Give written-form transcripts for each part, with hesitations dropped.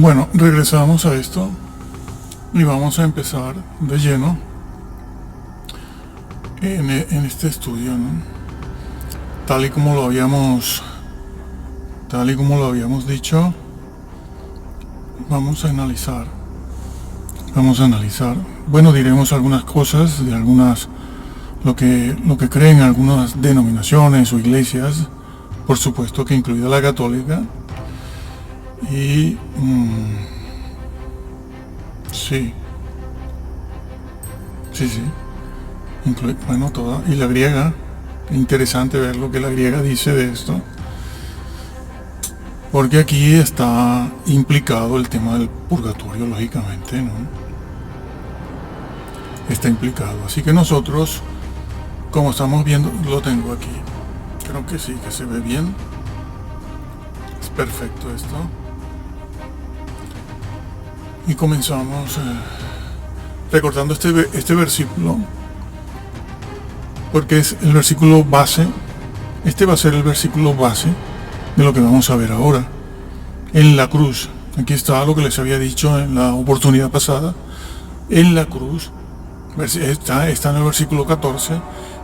Bueno, regresamos a esto y vamos a empezar de lleno en este estudio, ¿no? Tal y como lo habíamos dicho, vamos a analizar. Bueno, diremos algunas cosas de lo que creen algunas denominaciones o iglesias, por supuesto que incluida la católica. Y sí, incluye, bueno, toda, y la griega. Interesante ver lo que la griega dice de esto, porque aquí está implicado el tema del purgatorio, lógicamente, ¿no? Está implicado, así que nosotros, como estamos viendo, lo tengo aquí, creo que sí, que se ve bien, es perfecto esto. Y comenzamos recordando este versículo, porque es el versículo base. Este va a ser el versículo base de lo que vamos a ver ahora. En la cruz, aquí está lo que les había dicho en la oportunidad pasada. En la cruz, está en el versículo 14,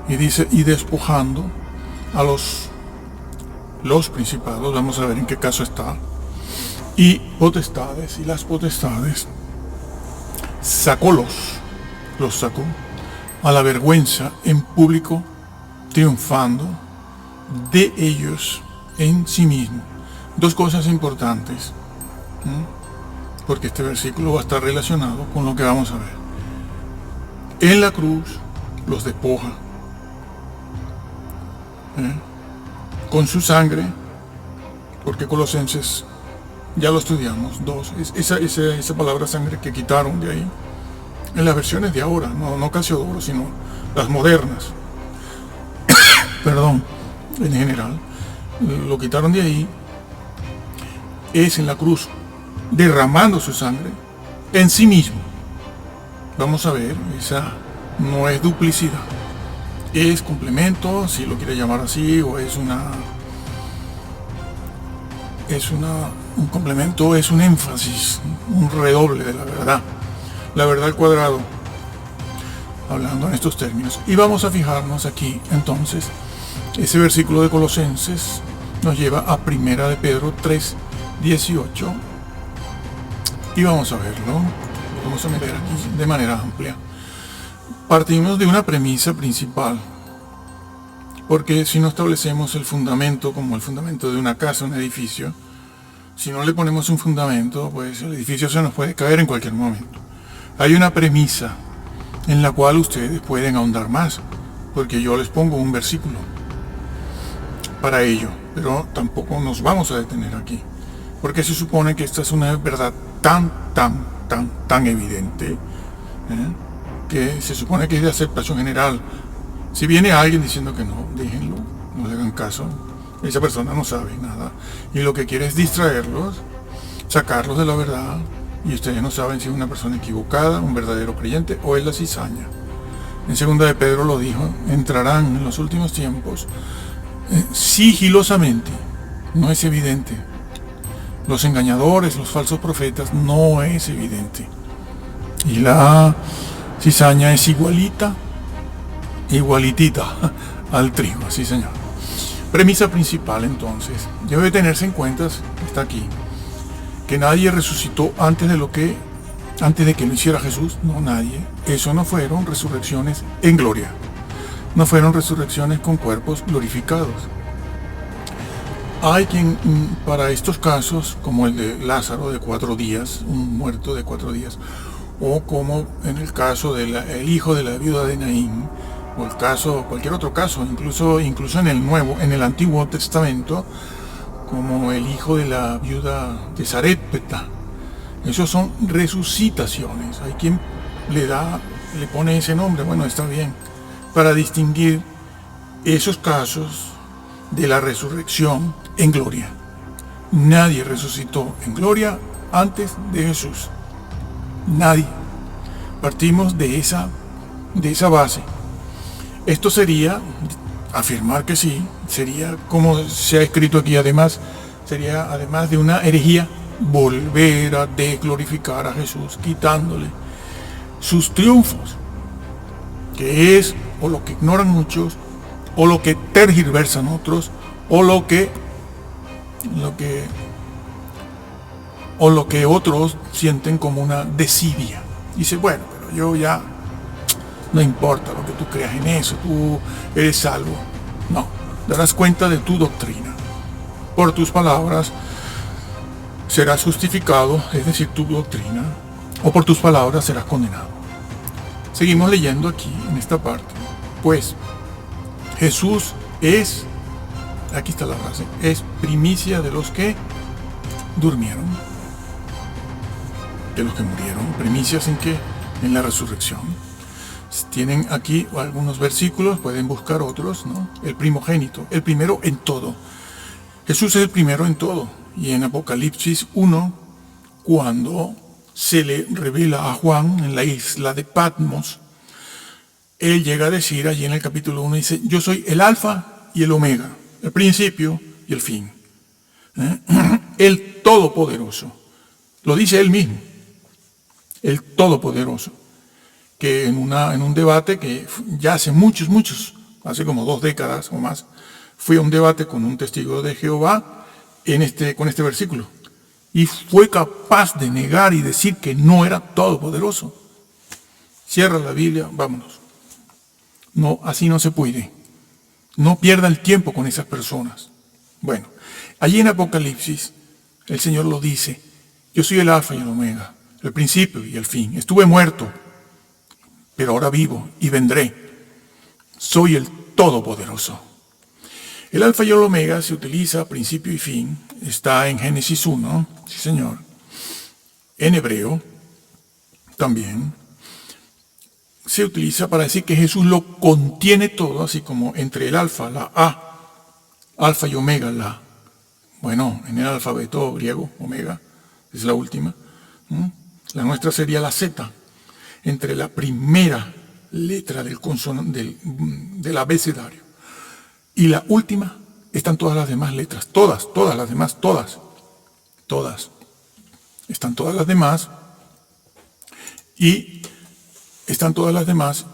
y dice, y despojando a los principados, vamos a ver en qué caso está, y potestades, y las potestades, los sacó a la vergüenza en público, triunfando de ellos en sí mismo. Dos cosas importantes, porque este versículo va a estar relacionado con lo que vamos a ver. En la cruz los despoja con su sangre, porque Colosenses, ya lo estudiamos, esa palabra sangre que quitaron de ahí, en las versiones de ahora, no Casiodoro, sino las modernas, perdón, en general, lo quitaron de ahí, es en la cruz, derramando su sangre en sí mismo. Vamos a ver, esa no es duplicidad, es complemento, si lo quiere llamar así, o un complemento, es un énfasis, un redoble de la verdad al cuadrado, hablando en estos términos. Y vamos a fijarnos aquí, entonces, ese versículo de Colosenses nos lleva a Primera de Pedro 3:18, y vamos a verlo, lo vamos a meter aquí de manera amplia. Partimos de una premisa principal, porque si no establecemos el fundamento como el fundamento de una casa, un edificio, si no le ponemos un fundamento, pues el edificio se nos puede caer en cualquier momento. Hay una premisa en la cual ustedes pueden ahondar más, porque yo les pongo un versículo para ello, pero tampoco nos vamos a detener aquí, porque se supone que esta es una verdad tan evidente, que se supone que es de aceptación general. Si viene alguien diciendo que no, déjenlo, no le hagan caso. Esa persona no sabe nada y lo que quiere es distraerlos, sacarlos de la verdad, y ustedes no saben si es una persona equivocada, un verdadero creyente, o es la cizaña. En segunda de Pedro lo dijo, entrarán en los últimos tiempos sigilosamente, no es evidente. Los engañadores, los falsos profetas, no es evidente. Y la cizaña es igualitita al trigo, sí señor. Premisa principal, entonces, debe tenerse en cuenta, está aquí, que nadie resucitó antes de que lo hiciera Jesús. No, nadie. Eso no fueron resurrecciones en gloria, no fueron resurrecciones con cuerpos glorificados. Hay quien, para estos casos, como el de Lázaro de 4 días, un muerto de 4 días, o como en el caso del hijo de la viuda de Naín, o el caso, cualquier otro caso, incluso en el Antiguo Testamento, como el hijo de la viuda de Sarepta. Esos son resucitaciones. Hay quien le pone ese nombre, bueno, está bien, para distinguir esos casos de la resurrección en gloria. Nadie resucitó en gloria antes de Jesús. Nadie. Partimos de esa base. Esto sería, afirmar que sí, sería, como se ha escrito aquí, además de una herejía volver a glorificar a Jesús, quitándole sus triunfos, que es o lo que ignoran muchos, o lo que tergiversan otros, o lo que otros sienten como una desidia. Dice, bueno, pero yo ya no importa lo que tú creas en eso, tú eres salvo. No, darás cuenta de tu doctrina. Por tus palabras serás justificado, es decir, tu doctrina, o por tus palabras serás condenado. Seguimos leyendo aquí en esta parte. Pues Jesús es, aquí está la frase, es primicia de los que durmieron, de los que murieron, primicias en que en la resurrección. Tienen aquí algunos versículos, pueden buscar otros, ¿no? El primogénito, el primero en todo. Jesús es el primero en todo. Y en Apocalipsis 1, cuando se le revela a Juan en la isla de Patmos, él llega a decir allí en el capítulo 1, dice, yo soy el alfa y el omega, el principio y el fin. El todopoderoso. Lo dice él mismo. El todopoderoso. Que en un debate que ya hace muchos, hace como 2 décadas o más, fue un debate con un testigo de Jehová con este versículo. Y fue capaz de negar y decir que no era todopoderoso. Cierra la Biblia, vámonos. No, así no se puede. No pierda el tiempo con esas personas. Bueno, allí en Apocalipsis, el Señor lo dice, yo soy el alfa y el omega, el principio y el fin. Estuve muerto, pero ahora vivo y vendré. Soy el todopoderoso. El alfa y el omega se utiliza principio y fin. Está en Génesis 1, sí señor. En hebreo también se utiliza para decir que Jesús lo contiene todo, así como entre el alfa, la A, alfa y omega, la. Bueno, en el alfabeto griego, omega, es la última. La nuestra sería la Z, entre la primera letra del abecedario y la última están todas las demás letras, todas las demás, todas. Están todas las demás y están todas las demás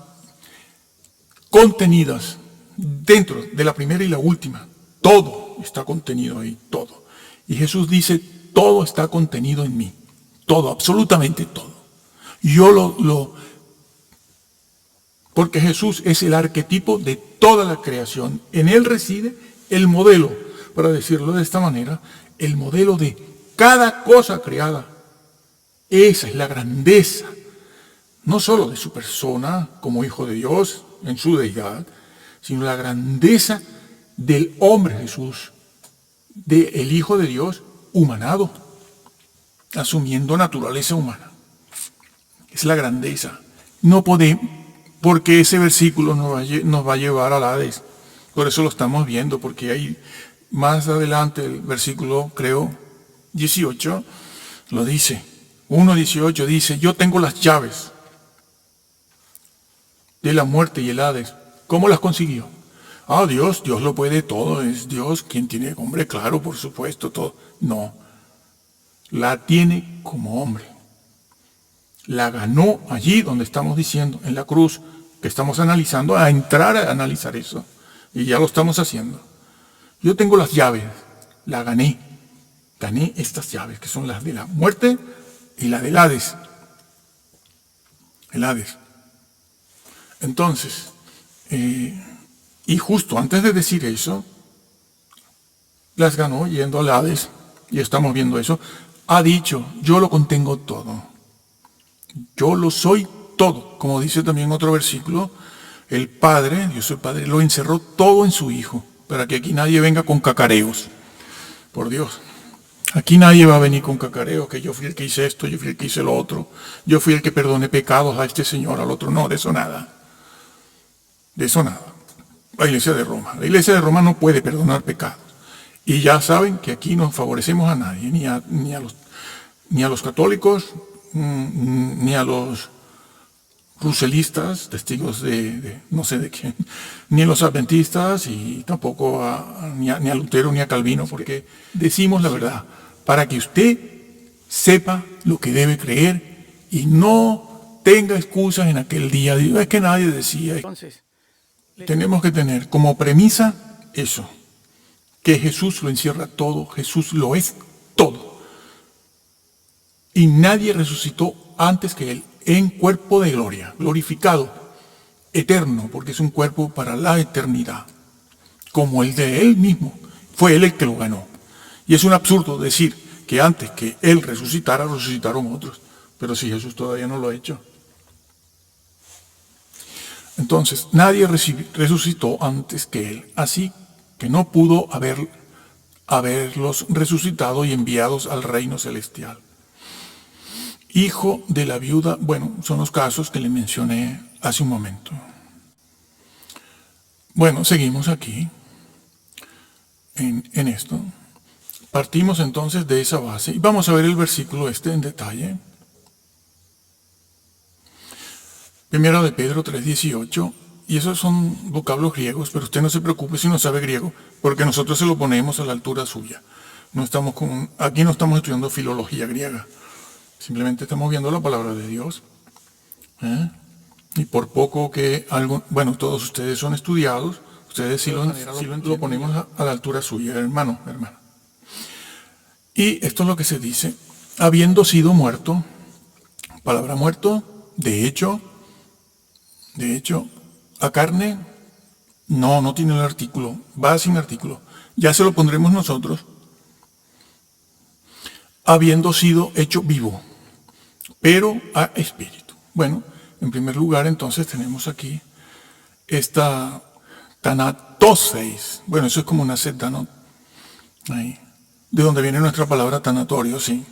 contenidas dentro de la primera y la última. Todo está contenido ahí, todo. Y Jesús dice, todo está contenido en mí. Todo, absolutamente todo. Porque Jesús es el arquetipo de toda la creación. En Él reside el modelo, para decirlo de esta manera, el modelo de cada cosa creada. Esa es la grandeza, no solo de su persona como Hijo de Dios, en su deidad, sino la grandeza del hombre Jesús, del Hijo de Dios humanado, asumiendo naturaleza humana. Es la grandeza. No podemos, porque ese versículo nos va a llevar al Hades. Por eso lo estamos viendo, porque ahí más adelante el versículo, creo, 18, lo dice. 1:18 dice, yo tengo las llaves de la muerte y el Hades. ¿Cómo las consiguió? Dios lo puede todo, es Dios quien tiene, hombre, claro, por supuesto, todo. No, la tiene como hombre. La ganó allí donde estamos diciendo, en la cruz, que estamos analizando, a entrar a analizar eso. Y ya lo estamos haciendo. Yo tengo las llaves, la gané. Gané estas llaves, que son las de la muerte y la del Hades. El Hades. Entonces, y justo antes de decir eso, las ganó yendo al Hades, y estamos viendo eso, ha dicho, yo lo contengo todo. Yo lo soy todo. Como dice también otro versículo, el Padre, Dios el Padre, lo encerró todo en su Hijo, para que aquí nadie venga con cacareos. Por Dios. Aquí nadie va a venir con cacareos, que yo fui el que hice esto, yo fui el que hice lo otro, yo fui el que perdoné pecados a este señor, al otro. No, de eso nada. De eso nada. La Iglesia de Roma. La Iglesia de Roma no puede perdonar pecados. Y ya saben que aquí no favorecemos a nadie, ni a los católicos, ni a los ruselistas, testigos de no sé de quién, ni a los adventistas y tampoco ni a Lutero ni a Calvino, porque decimos la verdad, para que usted sepa lo que debe creer y no tenga excusas en aquel día. Digo, es que nadie decía. Entonces, Tenemos que tener como premisa eso, que Jesús lo encierra todo, Jesús lo es todo. Y nadie resucitó antes que Él, en cuerpo de gloria, glorificado, eterno, porque es un cuerpo para la eternidad, como el de Él mismo. Fue Él el que lo ganó. Y es un absurdo decir que antes que Él resucitara, resucitaron otros. Pero si Jesús todavía no lo ha hecho. Entonces, nadie resucitó antes que Él. Así que no pudo haberlos resucitado y enviados al reino celestial. Hijo de la viuda, bueno, son los casos que le mencioné hace un momento. Bueno, seguimos aquí en esto. Partimos entonces de esa base y vamos a ver el versículo en detalle. Primero de Pedro 3:18, y esos son vocablos griegos, pero usted no se preocupe si no sabe griego, porque nosotros se lo ponemos a la altura suya. Aquí no estamos estudiando filología griega, simplemente estamos viendo la palabra de Dios. Y por poco que bueno, todos ustedes son estudiados, ustedes sí lo ponemos a la altura suya, hermano. Y esto es lo que se dice, habiendo sido muerto, palabra muerto, de hecho, a carne, no tiene el artículo, va sin artículo, ya se lo pondremos nosotros, habiendo sido hecho vivo, pero a espíritu. Bueno, en primer lugar entonces tenemos aquí esta tanatoseis, bueno, eso es como una seta, ¿no? Ahí, de donde viene nuestra palabra tanatorio, sí.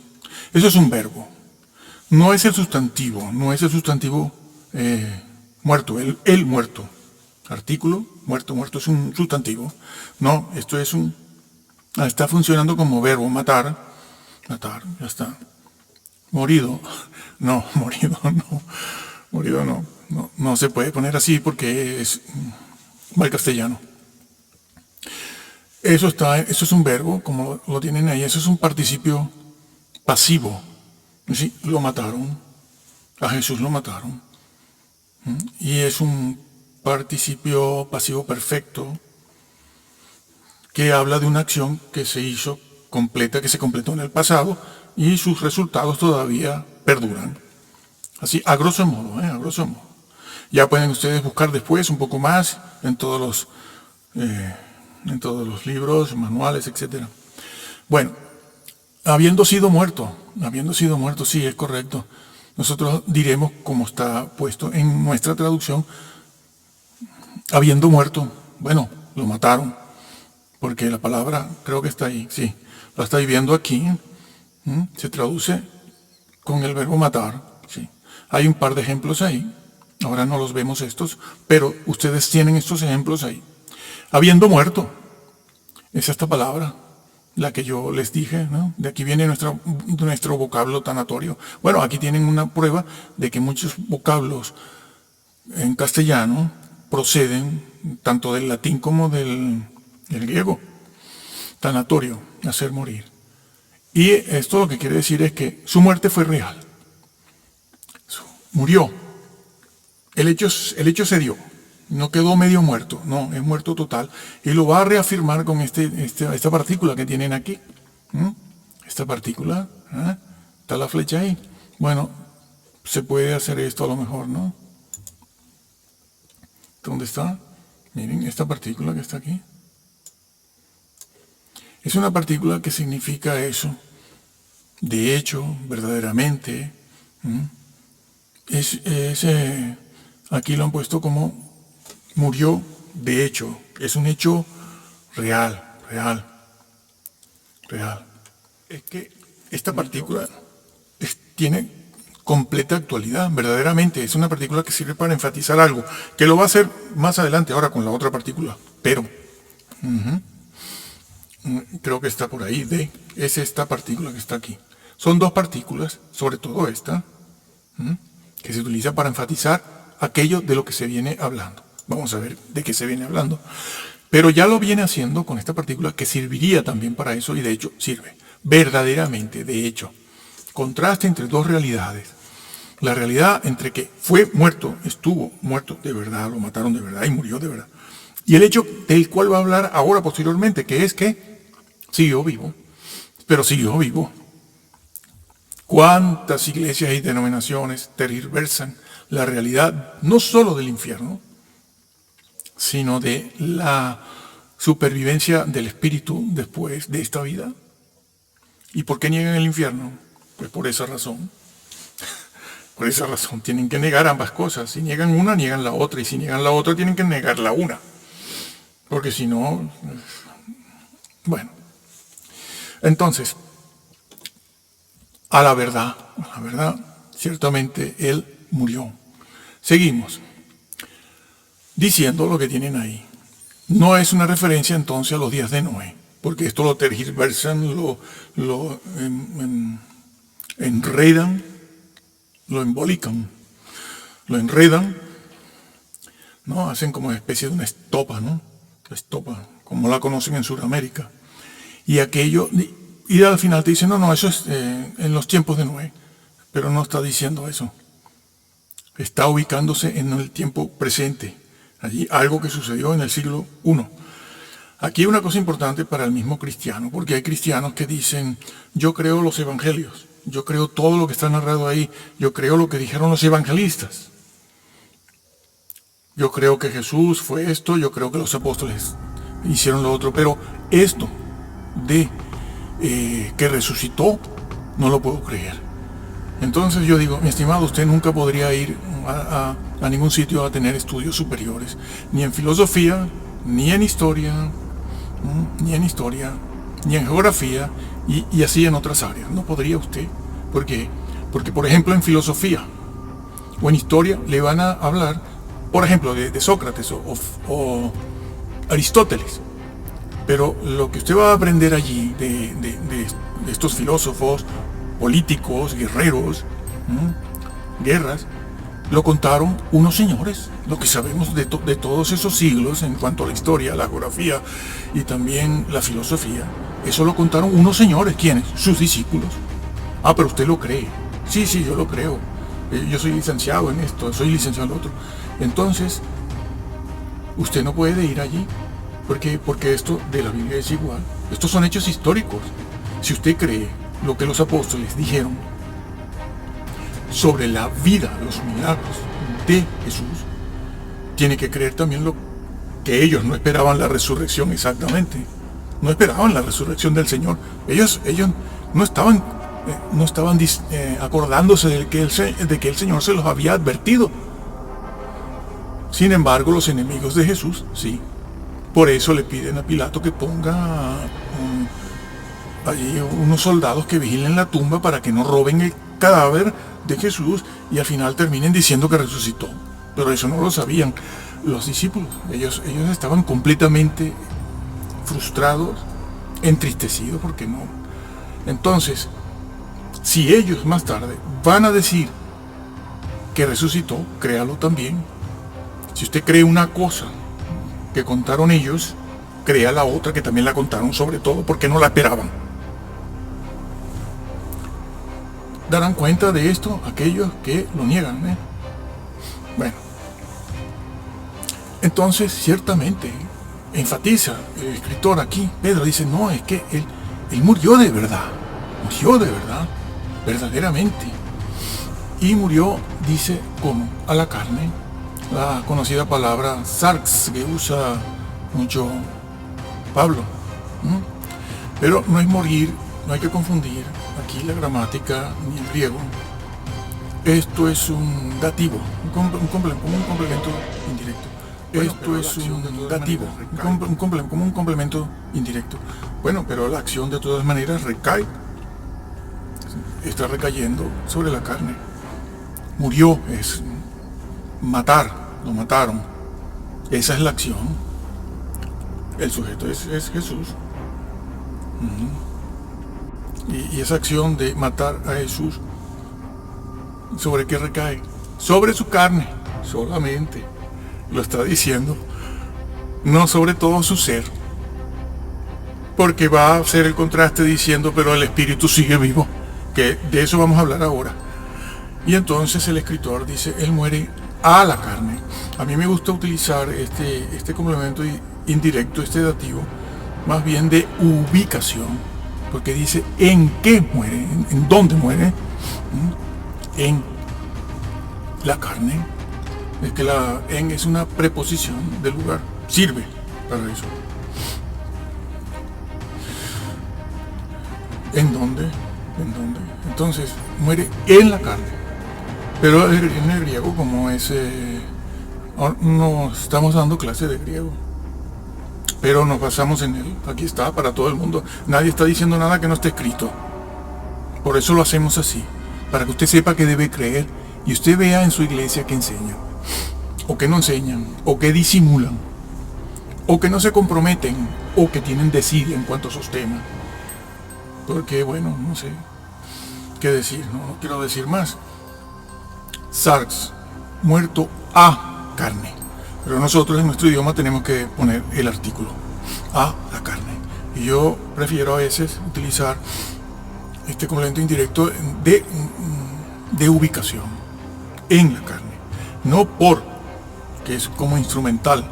Eso es un verbo, no es el sustantivo, muerto, el muerto. Artículo, muerto es un sustantivo. No, esto es está funcionando como verbo, matar, ya está. Morido no, no se puede poner así porque es mal castellano. Eso es un verbo, como lo tienen ahí, eso es un participio pasivo. Sí, lo mataron, a Jesús lo mataron. Y es un participio pasivo perfecto que habla de una acción que se hizo completa, que se completó en el pasado y sus resultados todavía perduran. Así, a grosso modo. Ya pueden ustedes buscar después un poco más en todos los libros, manuales, etc. Bueno, habiendo sido muerto, sí, es correcto. Nosotros diremos, como está puesto en nuestra traducción, habiendo muerto, bueno, lo mataron, porque la palabra creo que está ahí, sí, la estáis viendo aquí, se traduce con el verbo matar, sí. Hay un par de ejemplos ahí, ahora no los vemos estos, pero ustedes tienen estos ejemplos ahí. Habiendo muerto, es esta palabra, la que yo les dije, ¿no? De aquí viene nuestro vocablo tanatorio. Bueno, aquí tienen una prueba de que muchos vocablos en castellano proceden tanto del latín como del griego. Tanatorio, hacer morir. Y esto lo que quiere decir es que su muerte fue real. Murió. El hecho se dio. No quedó medio muerto, no, es muerto total. Y lo va a reafirmar con esta partícula que tienen aquí. Esta partícula, está la flecha ahí. Bueno, se puede hacer esto a lo mejor, ¿no? ¿Dónde está? Miren, esta partícula que está aquí. Es una partícula que significa eso. De hecho, verdaderamente. Aquí lo han puesto como murió de hecho, es un hecho real. Es que esta partícula tiene completa actualidad, verdaderamente. Es una partícula que sirve para enfatizar algo, que lo va a hacer más adelante ahora con la otra partícula, pero creo que está por ahí, es esta partícula que está aquí. Son dos partículas, sobre todo esta, que se utiliza para enfatizar aquello de lo que se viene hablando. Vamos a ver de qué se viene hablando. Pero ya lo viene haciendo con esta partícula que serviría también para eso, y de hecho sirve. Verdaderamente, de hecho. Contraste entre dos realidades. La realidad entre que fue muerto, estuvo muerto de verdad, lo mataron de verdad y murió de verdad. Y el hecho del cual va a hablar ahora posteriormente, que es que siguió vivo, pero siguió vivo. ¿Cuántas iglesias y denominaciones tergiversan la realidad no solo del infierno, sino de la supervivencia del espíritu después de esta vida? ¿Y por qué niegan el infierno? Pues por esa razón. Por esa razón tienen que negar ambas cosas. Si niegan una, niegan la otra. Y si niegan la otra, tienen que negar la una. Porque si no, bueno. Entonces, a la verdad, ciertamente Él murió. Seguimos diciendo lo que tienen ahí. No es una referencia entonces a los días de Noé, porque esto lo tergiversan, lo enredan, lo embolican, lo enredan, ¿no? Hacen como una especie de una estopa, ¿no? Estopa, como la conocen en Sudamérica. Y aquello, y al final te dicen, no, eso es en los tiempos de Noé, pero no está diciendo eso. Está ubicándose en el tiempo presente, allí algo que sucedió en el siglo I. Aquí hay una cosa importante para el mismo cristiano, porque hay cristianos que dicen, yo creo los evangelios, yo creo todo lo que está narrado ahí, yo creo lo que dijeron los evangelistas. Yo creo que Jesús fue esto, yo creo que los apóstoles hicieron lo otro, pero esto de que resucitó, no lo puedo creer. Entonces yo digo, mi estimado, usted nunca podría ir a ningún sitio a tener estudios superiores, ni en filosofía, ni en historia, ni en geografía, y así en otras áreas. No podría usted. ¿Por qué? Porque, por ejemplo, en filosofía o en historia le van a hablar, por ejemplo, de Sócrates o Aristóteles. Pero lo que usted va a aprender allí de estos filósofos, políticos, guerreros, guerras, lo contaron unos señores. Lo que sabemos de todos esos siglos en cuanto a la historia, la geografía y también la filosofía, eso lo contaron unos señores. ¿Quiénes? Sus discípulos. Ah, pero usted lo cree. Sí, yo lo creo. Yo soy licenciado en esto, soy licenciado en lo otro. Entonces, usted no puede ir allí. Porque esto de la Biblia es igual. Estos son hechos históricos. Si usted cree lo que los apóstoles dijeron sobre la vida, los milagros de Jesús, tiene que creer también lo que ellos no esperaban la resurrección exactamente. No esperaban la resurrección del Señor. Ellos no estaban acordándose de que el Señor se los había advertido. Sin embargo, los enemigos de Jesús, sí. Por eso le piden a Pilato que ponga allí unos soldados que vigilen la tumba para que no roben el cadáver de Jesús y al final terminen diciendo que resucitó. Pero eso no lo sabían los discípulos. Ellos estaban completamente frustrados, entristecidos, porque no. Entonces, si ellos más tarde van a decir que resucitó, créalo también. Si usted cree una cosa que contaron ellos, crea la otra que también la contaron, sobre todo porque no la esperaban. Darán cuenta de esto aquellos que lo niegan, Bueno, entonces ciertamente enfatiza el escritor aquí, Pedro dice, no, es que él murió de verdad, verdaderamente, y murió, dice, ¿cómo? A la carne. La conocida palabra sarx que usa mucho Pablo. Pero no es morir, no hay que confundir aquí la gramática ni el griego. Esto es un dativo, como un complemento indirecto. Esto es un dativo, como un complemento indirecto. Bueno, pero la acción de todas maneras recae, está recayendo sobre la carne. Murió, es matar, lo mataron. Esa es la acción. El sujeto es Jesús. Y esa acción de matar a Jesús, ¿sobre qué recae? Sobre su carne, solamente. Lo está diciendo. No sobre todo su ser. Porque va a hacer el contraste diciendo, pero el espíritu sigue vivo. que de eso vamos a hablar ahora. Y entonces el escritor dice, él muere a la carne. A mí me gusta utilizar este complemento indirecto, este dativo, más bien de ubicación, porque dice en qué muere, en dónde muere, en la carne. Es que la en es una preposición del lugar, sirve para eso. ¿En dónde? ¿En dónde? Entonces, muere en la carne. Pero en el griego, como es... no estamos dando clase de griego. Pero nos basamos en él. Aquí está, para todo el mundo. Nadie está diciendo nada que no esté escrito. Por eso lo hacemos así. Para que usted sepa que debe creer y usted vea en su iglesia que enseñan. O que no enseñan. O que disimulan. O que no se comprometen. O que tienen desidia en cuanto a esos temas. Porque, bueno, no sé qué decir, no quiero decir más. Sarx, muerto a carne. Pero nosotros en nuestro idioma tenemos que poner el artículo, a la carne. Y yo prefiero a veces utilizar este complemento indirecto de ubicación, en la carne. No por, que es como instrumental,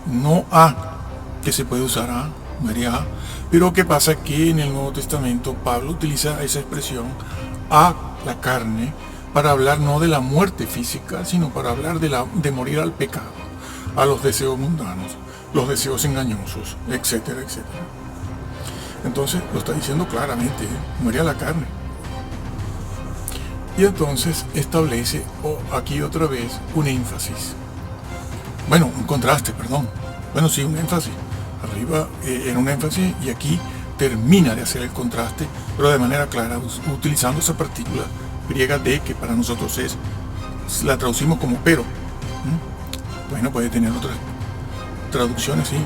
no a, que se puede usar a, María a. Pero ¿qué pasa? Que en el Nuevo Testamento Pablo utiliza esa expresión a la carne para hablar no de la muerte física, sino para hablar de morir al pecado, a los deseos mundanos, los deseos engañosos, etcétera, etcétera. Entonces lo está diciendo claramente, muere a la carne. Y entonces establece aquí otra vez un énfasis. Bueno, un contraste, perdón. Bueno, sí, un énfasis. Arriba en un énfasis y aquí termina de hacer el contraste, pero de manera clara, utilizando esa partícula griega de, que para nosotros la traducimos como pero. Bueno, puede tener otras traducciones, sí.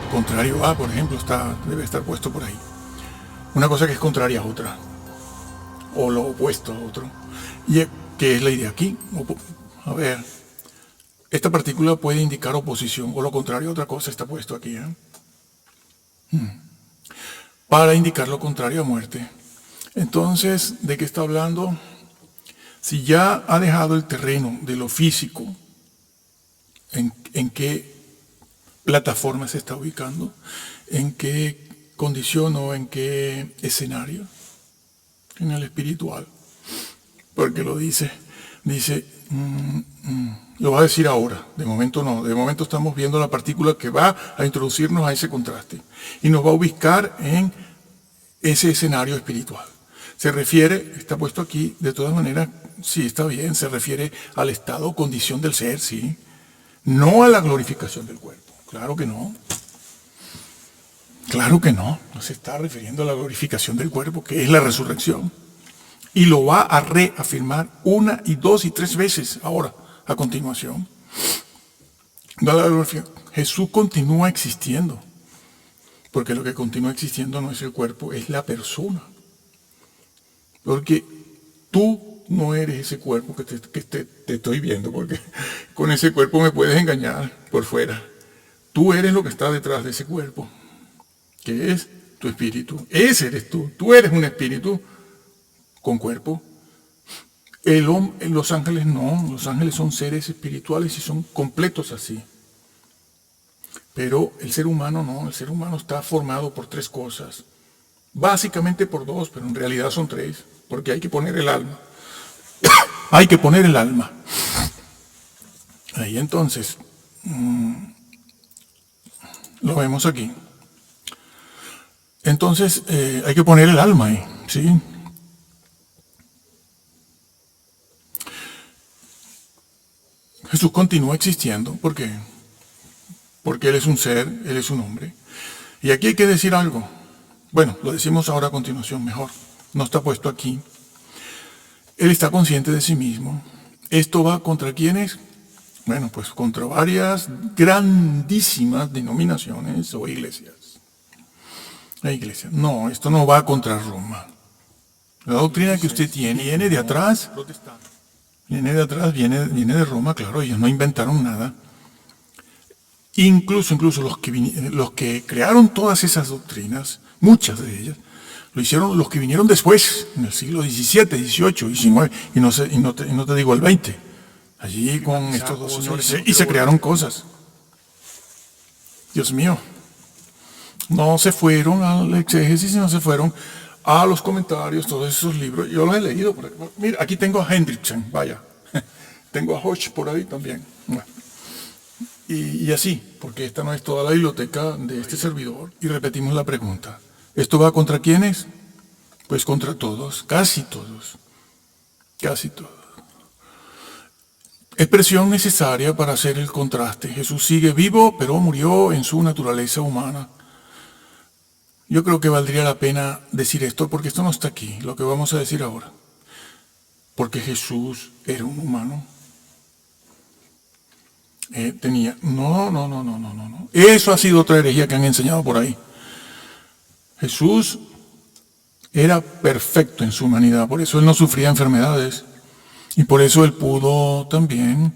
Contrario a, por ejemplo, debe estar puesto por ahí. Una cosa que es contraria a otra, o lo opuesto a otro. Y ¿qué es la idea aquí? A ver, esta partícula puede indicar oposición, o lo contrario a otra cosa está puesto aquí, para indicar lo contrario a muerte. Entonces, ¿de qué está hablando? Si ya ha dejado el terreno de lo físico, ¿en qué plataforma se está ubicando? ¿En qué condición o en qué escenario? En el espiritual. Porque lo dice, lo va a decir ahora, de momento no, de momento estamos viendo la partícula que va a introducirnos a ese contraste y nos va a ubicar en ese escenario espiritual. Se refiere, está puesto aquí, de todas maneras, sí, está bien, se refiere al estado o condición del ser, sí, no a la glorificación del cuerpo, claro que no. Claro que no se está refiriendo a la glorificación del cuerpo, que es la resurrección. Y lo va a reafirmar 1 y 2 y 3 veces ahora, a continuación. Jesús continúa existiendo, porque lo que continúa existiendo no es el cuerpo, es la persona. Porque tú no eres ese cuerpo que te estoy viendo, porque con ese cuerpo me puedes engañar por fuera. Tú eres lo que está detrás de ese cuerpo, que es tu espíritu. Ese eres tú. Tú eres un espíritu con cuerpo. Los ángeles no. Los ángeles son seres espirituales y son completos así. Pero el ser humano no. El ser humano está formado por 3 cosas. Básicamente por 2, pero en realidad son 3. Porque hay que poner el alma. Hay que poner el alma. Ahí entonces, lo vemos aquí. Entonces, hay que poner el alma ahí, ¿sí? Jesús continúa existiendo, ¿por qué? Porque Él es un ser, Él es un hombre. Y aquí hay que decir algo. Bueno, lo decimos ahora a continuación mejor. No está puesto aquí. Él está consciente de sí mismo. ¿Esto va contra quiénes? Bueno, pues contra varias grandísimas denominaciones o iglesias. La iglesia. No, esto no va contra Roma. La doctrina que usted tiene viene de atrás. Viene de Roma, claro, ellos no inventaron nada. Incluso los que crearon todas esas doctrinas, muchas de ellas, Lo hicieron los que vinieron después, en el siglo XVII, XVIII, XIX, y no te digo el XX. Allí con estos dos señores. Y se crearon cosas. Dios mío. No se fueron al exégesis, no se fueron a los comentarios, todos esos libros. Yo los he leído. Mira, aquí tengo a Hendrickson, vaya. Tengo a Hodge por ahí también. Bueno. Y así, porque esta no es toda la biblioteca de este servidor. Y repetimos la pregunta. ¿Esto va contra quiénes? Pues contra todos, casi todos. Casi todos. Expresión necesaria para hacer el contraste. Jesús sigue vivo, pero murió en su naturaleza humana. Yo creo que valdría la pena decir esto, porque esto no está aquí, lo que vamos a decir ahora. Porque Jesús era un humano. No. Eso ha sido otra herejía que han enseñado por ahí. Jesús era perfecto en su humanidad, por eso él no sufría enfermedades. Y por eso él pudo también,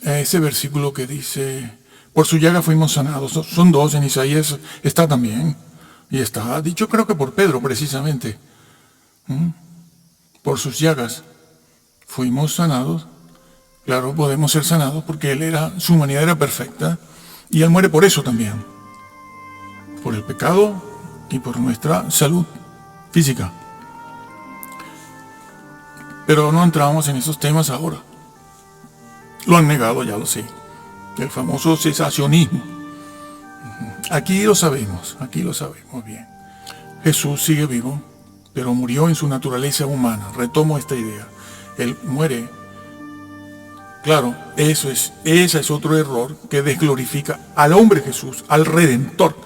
ese versículo que dice, por su llaga fuimos sanados. Son dos, en Isaías está también. Y está dicho creo que por Pedro precisamente. Por sus llagas fuimos sanados. Claro, podemos ser sanados porque su humanidad era perfecta. Y él muere por eso también. Por el pecado y por nuestra salud física. Pero no entramos en esos temas ahora. Lo han negado, ya lo sé. El famoso cesacionismo. Aquí lo sabemos bien. Jesús sigue vivo, pero murió en su naturaleza humana. Retomo esta idea. Él muere. Claro, ese es otro error que desglorifica al hombre Jesús, al Redentor.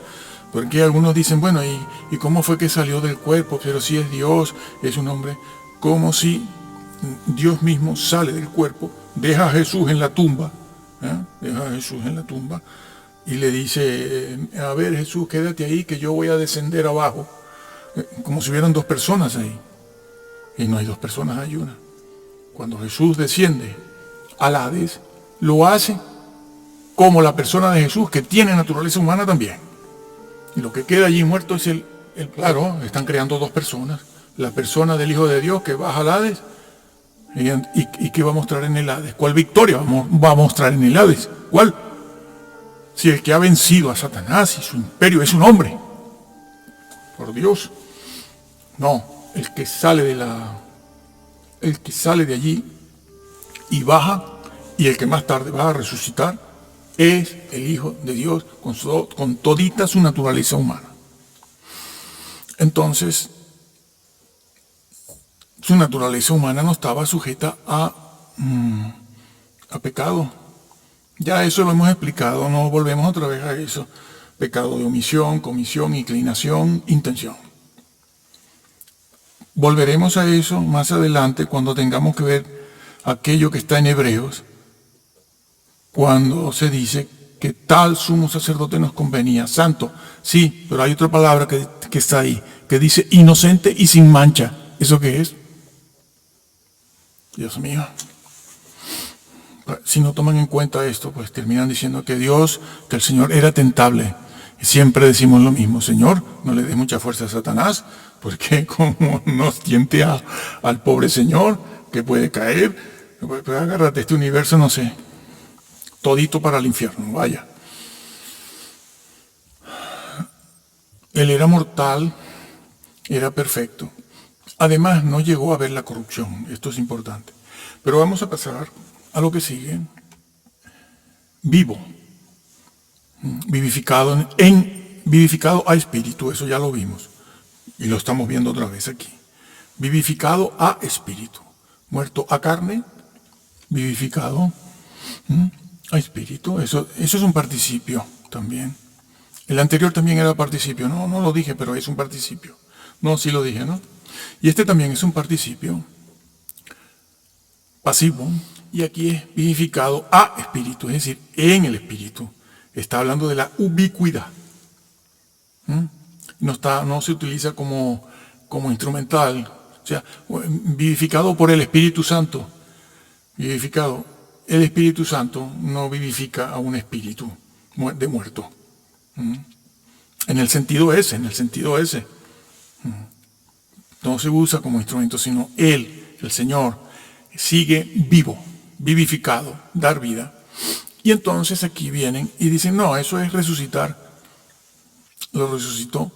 Porque algunos dicen, bueno, ¿y cómo fue que salió del cuerpo? Pero si es Dios, es un hombre. Como si Dios mismo sale del cuerpo, deja a Jesús en la tumba, y le dice, a ver Jesús, quédate ahí que yo voy a descender abajo, como si hubieran dos personas ahí. Y no hay dos personas, hay una. Cuando Jesús desciende al Hades, lo hace como la persona de Jesús, que tiene naturaleza humana también. Y lo que queda allí muerto es claro, están creando dos personas. La persona del Hijo de Dios que baja al Hades. ¿Y qué va a mostrar en el Hades? ¿Cuál victoria va a mostrar en el Hades? ¿Cuál? Si el que ha vencido a Satanás y su imperio es un hombre. Por Dios. No, el que sale de allí y baja, y el que más tarde va a resucitar, es el Hijo de Dios con todita su naturaleza humana. Entonces, su naturaleza humana no estaba sujeta a pecado. Ya eso lo hemos explicado, no volvemos otra vez a eso. Pecado de omisión, comisión, inclinación, intención. Volveremos a eso más adelante cuando tengamos que ver aquello que está en Hebreos, cuando se dice que tal sumo sacerdote nos convenía. Santo, sí, pero hay otra palabra que está ahí, que dice inocente y sin mancha. ¿Eso qué es? Dios mío. Si no toman en cuenta esto, pues terminan diciendo que el Señor era tentable. Y siempre decimos lo mismo, Señor, no le des mucha fuerza a Satanás, porque como nos tiente al pobre Señor, que puede caer, pues agárrate este universo, no sé, todito para el infierno, vaya. Él era mortal, era perfecto. Además, no llegó a ver la corrupción. Esto es importante. Pero vamos a pasar a lo que sigue. Vivo. Vivificado a espíritu. Eso ya lo vimos. Y lo estamos viendo otra vez aquí. Vivificado a espíritu. Muerto a carne. Vivificado a espíritu. Eso es un participio también. El anterior también era participio. No lo dije, pero es un participio. No, sí lo dije, ¿no? Y este también es un participio pasivo, y aquí es vivificado a espíritu, es decir, en el espíritu. Está hablando de la ubicuidad. No se utiliza como instrumental. O sea, vivificado por el Espíritu Santo. Vivificado. El Espíritu Santo no vivifica a un espíritu de muerto. En el sentido ese, en el sentido ese. No se usa como instrumento, sino Él, el Señor, sigue vivo, vivificado, dar vida. Y entonces aquí vienen y dicen, no, eso es resucitar. Lo resucitó.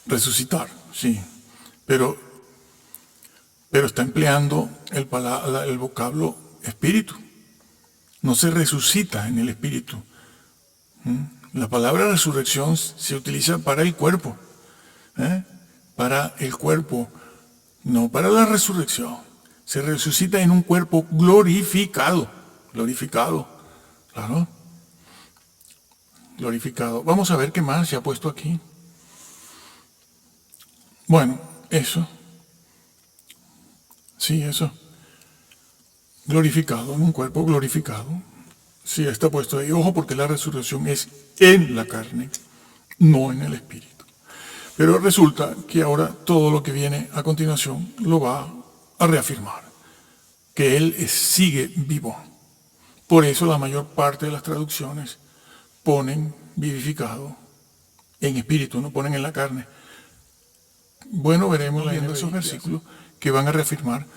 Resucitar, sí. Pero está empleando el vocablo espíritu. No se resucita en el espíritu. La palabra resurrección se utiliza para el cuerpo. Para el cuerpo, no para la resurrección. Se resucita en un cuerpo glorificado. Glorificado, claro. Glorificado. Vamos a ver qué más se ha puesto aquí. Bueno, eso. Sí, eso. Glorificado, en un cuerpo glorificado. Sí, está puesto ahí. Ojo, porque la resurrección es en la carne, no en el espíritu. Pero resulta que ahora todo lo que viene a continuación lo va a reafirmar. Que Él sigue vivo. Por eso la mayor parte de las traducciones ponen vivificado en espíritu, no ponen en la carne. Bueno, veremos leyendo esos versículos que van a reafirmar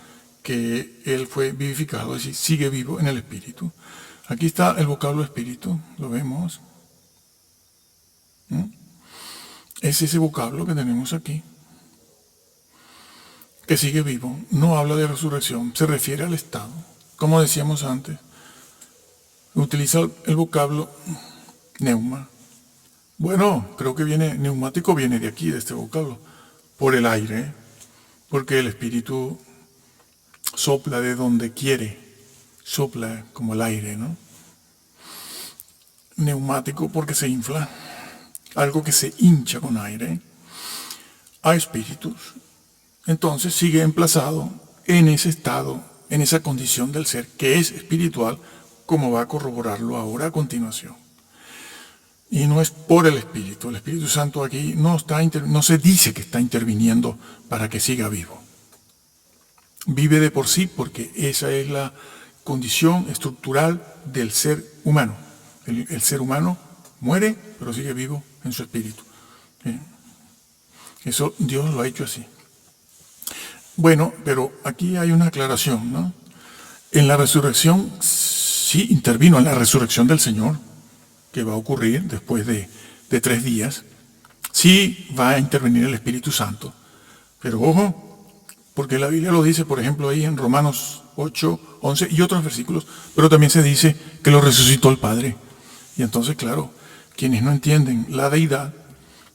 que Él fue vivificado, es decir, sigue vivo en el espíritu. Aquí está el vocablo espíritu, lo vemos. Es ese vocablo que tenemos aquí, que sigue vivo. No habla de resurrección, se refiere al estado. Como decíamos antes, utiliza el vocablo neuma. Bueno, creo que neumático viene de aquí, de este vocablo, por el aire, porque el espíritu sopla de donde quiere, sopla como el aire, ¿no? Neumático porque se infla, algo que se hincha con aire, a espíritus. Entonces sigue emplazado en ese estado, en esa condición del ser que es espiritual, como va a corroborarlo ahora a continuación. Y no es por el Espíritu Santo aquí no se dice que está interviniendo para que siga vivo. Vive de por sí porque esa es la condición estructural del ser humano. El ser humano muere, pero sigue vivo en su espíritu. Eso Dios lo ha hecho así. Bueno, pero aquí hay una aclaración, ¿no? En la resurrección, sí intervino en la resurrección del Señor, que va a ocurrir después de 3 días. Sí va a intervenir el Espíritu Santo. Pero ojo, porque la Biblia lo dice, por ejemplo, ahí en Romanos 8, 11 y otros versículos, pero también se dice que lo resucitó el Padre. Y entonces, claro, quienes no entienden la deidad,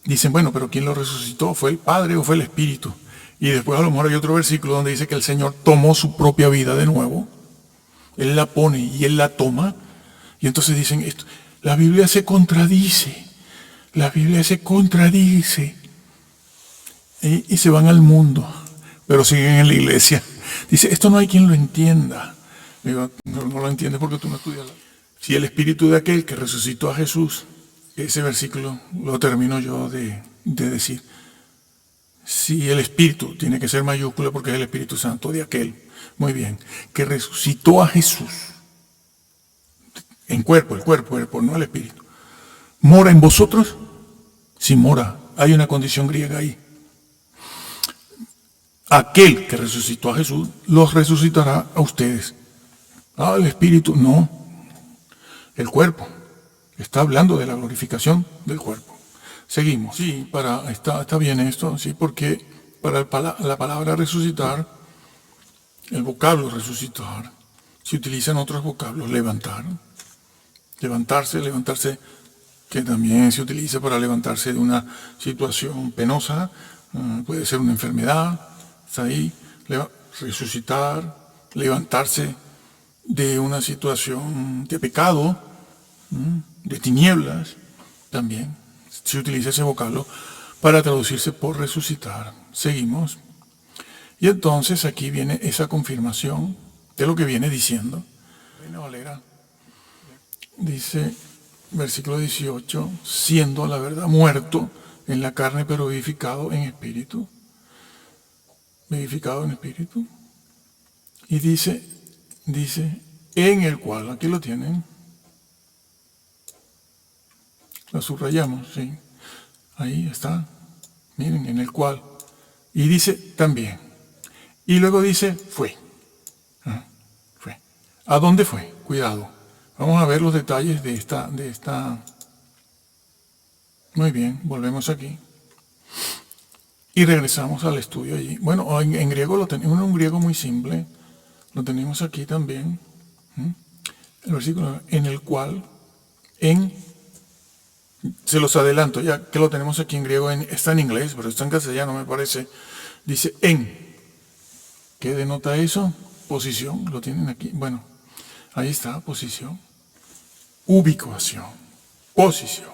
dicen, bueno, pero ¿quién lo resucitó? ¿Fue el Padre o fue el Espíritu? Y después a lo mejor hay otro versículo donde dice que el Señor tomó su propia vida de nuevo. Él la pone y Él la toma. Y entonces dicen esto, la Biblia se contradice. La Biblia se contradice. Y se van al mundo, pero siguen en la iglesia. Dice, esto no hay quien lo entienda. Digo, no lo entiendes porque tú no estudias. Si el espíritu de aquel que resucitó a Jesús, ese versículo lo termino yo de decir. Si el espíritu tiene que ser mayúscula porque es el Espíritu Santo de aquel, muy bien, que resucitó a Jesús en cuerpo, el cuerpo, no el espíritu. ¿Mora en vosotros? Sí, mora. Hay una condición griega ahí. Aquel que resucitó a Jesús los resucitará a ustedes. Ah, el espíritu, no. El cuerpo. Está hablando de la glorificación del cuerpo. Seguimos. Sí, está bien esto, sí, porque para la palabra resucitar, el vocablo resucitar, se utilizan otros vocablos, levantar. Levantarse, que también se utiliza para levantarse de una situación penosa, puede ser una enfermedad, está ahí, resucitar, levantarse de una situación de pecado, de tinieblas, también se utiliza ese vocablo para traducirse por resucitar. Seguimos. Y entonces aquí viene esa confirmación de lo que viene diciendo. Reina Valera dice, versículo 18, siendo a la verdad muerto en la carne, pero vivificado en espíritu. Vivificado en espíritu. Y dice, en el cual, aquí lo tienen, lo subrayamos, sí. Ahí está. Miren, en el cual. Y dice también. Y luego dice fue. Fue. ¿A dónde fue? Cuidado. Vamos a ver los detalles de esta. Muy bien, volvemos aquí. Y regresamos al estudio allí. Bueno, en griego lo tenemos, un griego muy simple. Lo tenemos aquí también. El versículo en el cual, se los adelanto, ya que lo tenemos aquí en griego, está en inglés, pero está en castellano, me parece. Dice en. ¿Qué denota eso? Posición, lo tienen aquí. Bueno, ahí está, posición. Ubicación. Posición.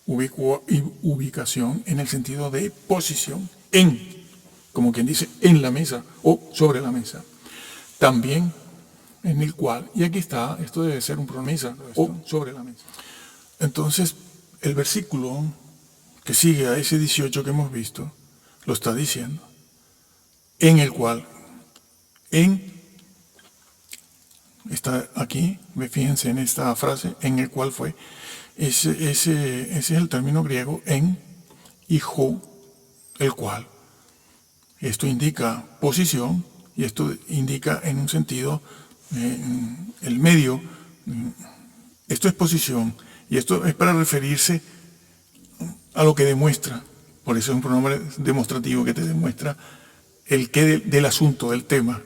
Ubicación en el sentido de posición. En. Como quien dice, en la mesa o sobre la mesa. También en el cual, y aquí está, esto debe ser un promesa o sobre la mesa. Entonces, el versículo que sigue a ese 18 que hemos visto, lo está diciendo. En el cual, está aquí, fíjense en esta frase, en el cual fue. Ese es el término griego, en, y jo, el cual. Esto indica posición, y esto indica en un sentido el medio. Esto es posición, y esto es para referirse a lo que demuestra. Por eso es un pronombre demostrativo que te demuestra el qué del asunto, del tema.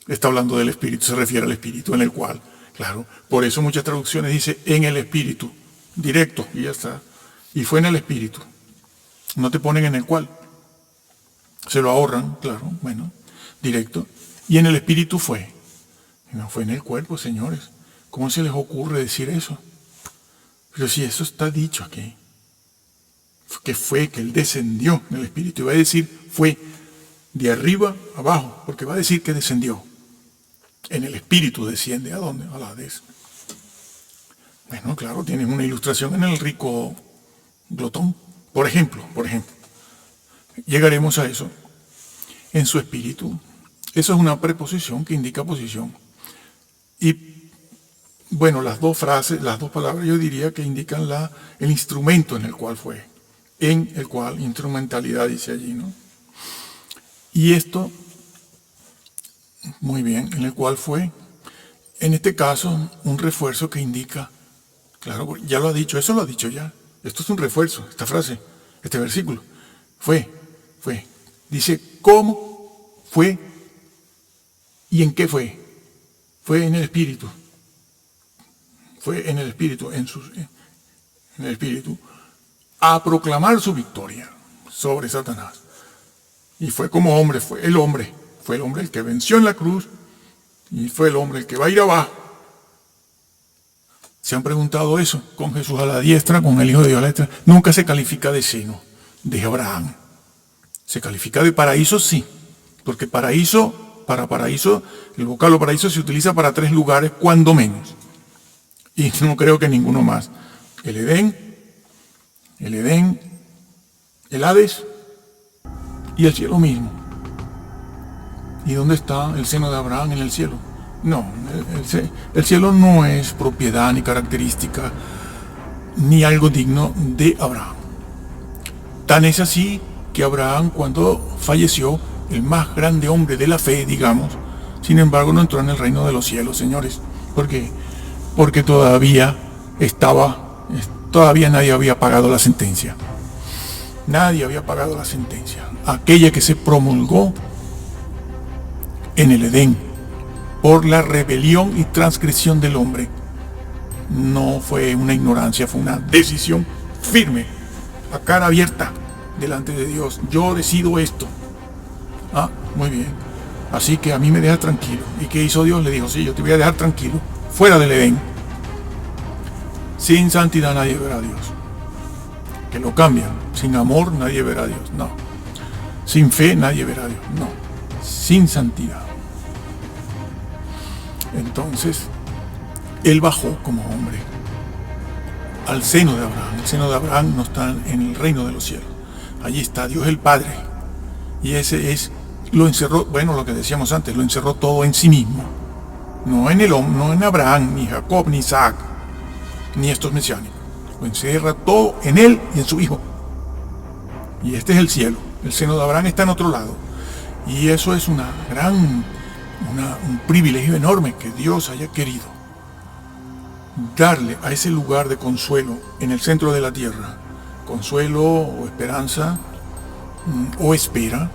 Está hablando del espíritu, se refiere al espíritu en el cual. Claro, por eso muchas traducciones dice en el espíritu, directo, y ya está. Y fue en el espíritu. No te ponen en el cual. Se lo ahorran, claro, bueno, directo. Y en el espíritu fue. No fue en el cuerpo, señores. ¿Cómo se les ocurre decir eso? Pero si eso está dicho aquí. Que fue, que él descendió en el espíritu. Y va a decir fue de arriba a abajo, porque va a decir que descendió. En el espíritu desciende. ¿A dónde? A la Hades. Bueno, claro, tienen una ilustración en el rico glotón. Por ejemplo. Llegaremos a eso. En su espíritu. Eso es una preposición que indica posición. Y, bueno, las dos palabras, yo diría que indican el instrumento en el cual fue. En el cual, instrumentalidad dice allí, ¿no? Y esto, muy bien, en el cual fue, en este caso, un refuerzo que indica, claro, ya lo ha dicho, eso lo ha dicho ya. Esto es un refuerzo, esta frase, este versículo. Fue. Dice, ¿cómo fue y en qué fue? Fue en el espíritu. Fue en el espíritu, en el espíritu, a proclamar su victoria sobre Satanás. Y fue como hombre, fue el hombre el que venció en la cruz, y fue el hombre el que va a ir abajo. ¿Se han preguntado eso? Con Jesús a la diestra, con el Hijo de Dios a la diestra. Nunca se califica de seno, de Abraham. Se califica de paraíso, sí, porque para paraíso, el vocablo paraíso se utiliza para 3 lugares, cuando menos. Y no creo que ninguno más. El Edén, el Hades y el cielo mismo. ¿Y dónde está el seno de Abraham en el cielo? No, el cielo no es propiedad ni característica ni algo digno de Abraham. Tan es así que Abraham, cuando falleció, el más grande hombre de la fe, digamos, sin embargo no entró en el reino de los cielos, señores. ¿Por qué? Porque todavía nadie había pagado la sentencia. Nadie había pagado la sentencia. Aquella que se promulgó en el Edén por la rebelión y transgresión del hombre. No fue una ignorancia, fue una decisión firme, a cara abierta, delante de Dios. Yo decido esto. Muy bien. Así que a mí me deja tranquilo. ¿Y qué hizo Dios? Le dijo, sí, yo te voy a dejar tranquilo, fuera del Edén. Sin santidad nadie verá a Dios. Que lo cambian. Sin amor nadie verá a Dios. No. Sin fe nadie verá a Dios. No. Sin santidad. Entonces, él bajó como hombre al seno de Abraham. El seno de Abraham no está en el reino de los cielos. Allí está Dios el Padre. Y lo encerró, bueno, lo que decíamos antes, lo encerró todo en sí mismo. No en el hombre, no en Abraham, ni Jacob, ni Isaac, ni estos mesiánicos. Lo encierra todo en él y en su hijo. Y este es el cielo. El seno de Abraham está en otro lado. Y eso es un privilegio enorme que Dios haya querido darle a ese lugar de consuelo en el centro de la tierra, consuelo o esperanza o espera,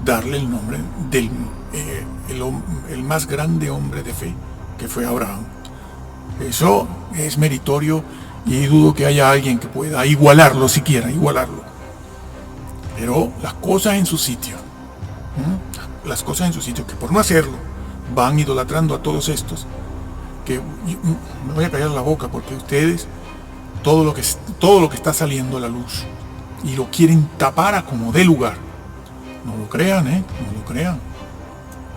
darle el nombre del el más grande hombre de fe que fue Abraham. Eso es meritorio y dudo que haya alguien que pueda igualarlo, siquiera igualarlo. Pero las cosas en su sitio, las cosas en su sitio, que por no hacerlo van idolatrando a todos estos, que me voy a callar la boca porque ustedes, todo lo que está saliendo a la luz y lo quieren tapar a como dé lugar, no lo crean, no lo crean,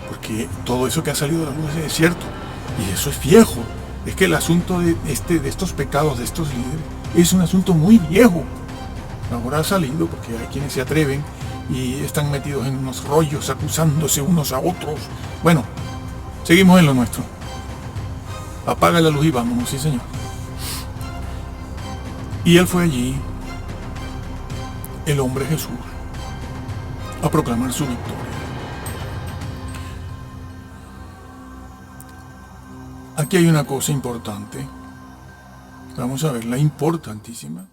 porque todo eso que ha salido a la luz es cierto y eso es viejo. Es que el asunto de estos pecados de estos líderes es un asunto muy viejo. Ahora ha salido porque hay quienes se atreven y están metidos en unos rollos acusándose unos a otros. Bueno, seguimos en lo nuestro. Apaga la luz y vámonos, sí señor. Y él fue allí, el hombre Jesús, a proclamar su victoria. Aquí hay una cosa importante. Vamos a verla, importantísima.